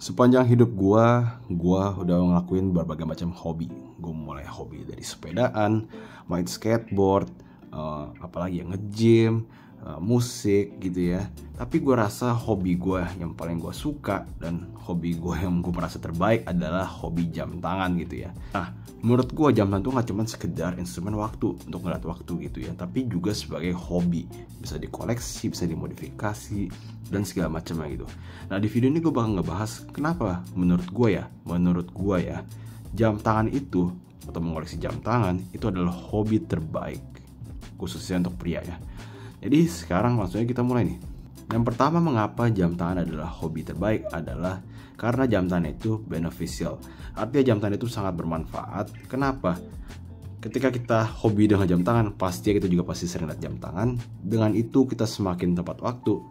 Sepanjang hidup gua udah ngelakuin berbagai macam hobi. Gua mulai hobi dari sepedaan, main skateboard, apalagi ya nge-gym, musik gitu ya. Tapi gua rasa hobi gua yang paling gua suka dan hobi gua yang gua merasa terbaik adalah hobi jam tangan gitu ya. Nah, menurut gua jam tangan tuh gak cuma sekedar instrumen waktu untuk ngeliat waktu gitu ya, tapi juga sebagai hobi. Bisa dikoleksi, bisa dimodifikasi dan segala macamnya gitu. Nah, di video ini gue bakal ngebahas kenapa menurut gue ya jam tangan itu atau mengoleksi jam tangan itu adalah hobi terbaik khususnya untuk pria ya. Jadi sekarang langsung aja kita mulai nih. Yang pertama, mengapa jam tangan adalah hobi terbaik adalah karena jam tangan itu beneficial. Artinya jam tangan itu sangat bermanfaat. Kenapa? Ketika kita hobi dengan jam tangan, pasti kita juga pasti sering lihat jam tangan. Dengan itu kita semakin tepat waktu,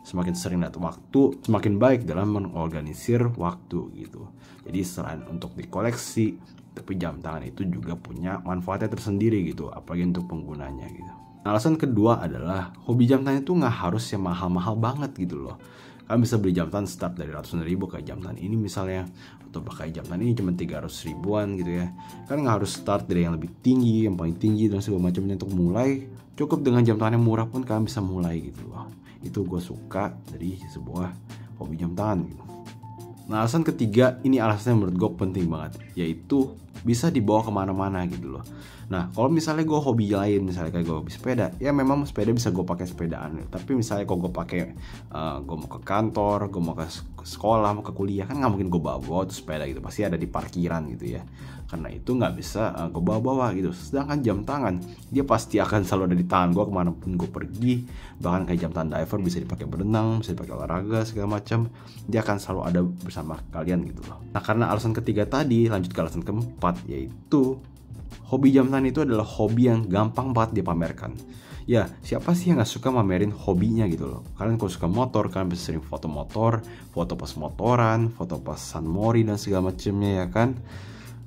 semakin sering lihat waktu, semakin baik dalam mengorganisir waktu gitu. Jadi selain untuk dikoleksi, tapi jam tangan itu juga punya manfaatnya tersendiri gitu, apalagi untuk penggunanya gitu. Alasan kedua adalah hobi jam tangan itu nggak harus yang mahal-mahal banget gitu loh. Kalian bisa beli jam tangan start dari ratusan ribu kayak jam tangan ini misalnya, atau pakai jam tangan ini cuma 300 ribuan gitu ya. Kalian nggak harus start dari yang lebih tinggi, yang paling tinggi dan segala macamnya untuk mulai. Cukup dengan jam tangan yang murah pun kalian bisa mulai gitu loh. Itu gue suka dari sebuah hobi jam tangan gitu. Nah, alasan ketiga, ini alasan yang menurut gue penting banget, yaitu bisa dibawa kemana-mana gitu loh. Nah, kalau misalnya gue hobi lain, misalnya kayak gue hobi sepeda, ya memang sepeda bisa gue pakai sepedaan. Tapi misalnya kalau gue pakai, gue mau ke kantor, gue mau ke sekolah, mau ke kuliah, kan nggak mungkin gue bawa tuh sepeda gitu. Pasti ada di parkiran gitu ya. Karena itu nggak bisa gue bawa gitu. Sedangkan jam tangan, dia pasti akan selalu ada di tangan gue kemanapun gue pergi. Bahkan kayak jam tangan diver bisa dipakai berenang, bisa dipakai olahraga segala macam. Dia akan selalu ada bersama kalian gitu loh. Nah, karena alasan ketiga tadi, lanjut ke alasan keempat, yaitu hobi jam tangan itu adalah hobi yang gampang banget dipamerkan. Ya, siapa sih yang gak suka mamerin hobinya gitu loh. Kalian kalau suka motor, kalian bisa sering foto motor, foto pas motoran, foto pas San Mori dan segala macamnya ya kan.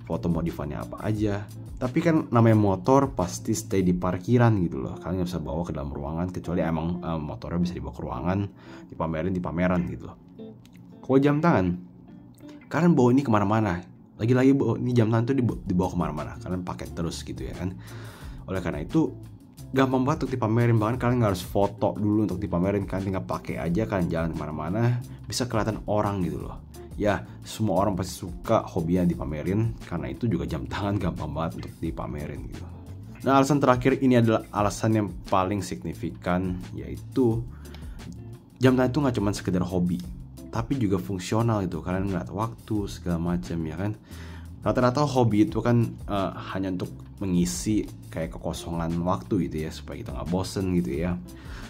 Foto modifannya apa aja. Tapi kan namanya motor pasti stay di parkiran gitu loh. Kalian gak bisa bawa ke dalam ruangan, kecuali emang motornya bisa dibawa ke ruangan, dipamerin di pameran gitu loh. Kalau jam tangan, kalian bawa ini kemana-mana. Lagi-lagi ini jam tangan tuh dibawa kemana-mana. Kalian pakai terus gitu ya kan. Oleh karena itu gampang banget untuk dipamerin. Bahkan kalian gak harus foto dulu untuk dipamerin. Kalian tinggal pakai aja, kalian jalan kemana-mana, bisa kelihatan orang gitu loh. Ya, semua orang pasti suka hobinya dipamerin. Karena itu juga jam tangan gampang banget untuk dipamerin gitu. Nah, alasan terakhir ini adalah alasan yang paling signifikan, yaitu jam tangan itu gak cuma sekedar hobi, tapi juga fungsional gitu. Kalian ngeliat waktu segala macam ya kan. Rata-rata hobi itu kan hanya untuk mengisi kayak kekosongan waktu gitu ya, supaya kita nggak bosen gitu ya.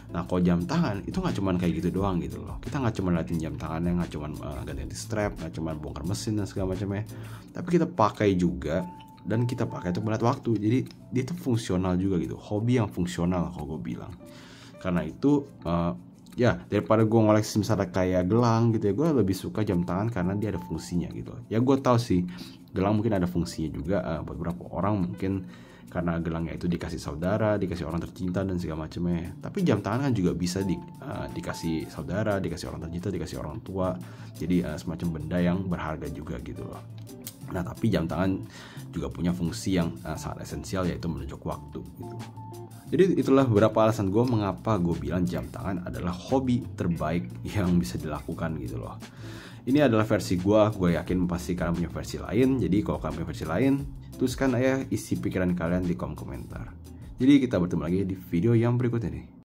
Nah, kalau jam tangan itu nggak cuma kayak gitu doang gitu loh. Kita nggak cuma liatin jam tangannya, nggak cuma ganti strap, nggak cuma bongkar mesin dan segala macamnya, tapi kita pakai juga dan kita pakai untuk melihat waktu. Jadi dia itu fungsional juga gitu. Hobi yang fungsional kalau gue bilang. Karena itu ya, daripada gue ngoleksi misalnya kayak gelang gitu ya, gue lebih suka jam tangan karena dia ada fungsinya gitu. Ya, gue tahu sih gelang mungkin ada fungsinya juga buat beberapa orang, mungkin karena gelangnya itu dikasih saudara, dikasih orang tercinta dan segala macamnya. Tapi jam tangan kan juga bisa dikasih saudara, dikasih orang tercinta, dikasih orang tua. Jadi semacam benda yang berharga juga gitu loh. Nah, tapi jam tangan juga punya fungsi yang sangat esensial, yaitu menunjuk waktu gitu. Jadi itulah beberapa alasan gue mengapa gue bilang jam tangan adalah hobi terbaik yang bisa dilakukan gitu loh. Ini adalah versi gue yakin pasti kalian punya versi lain. Jadi kalau kalian punya versi lain, tuliskan aja isi pikiran kalian di kolom komentar. Jadi kita bertemu lagi di video yang berikut ini.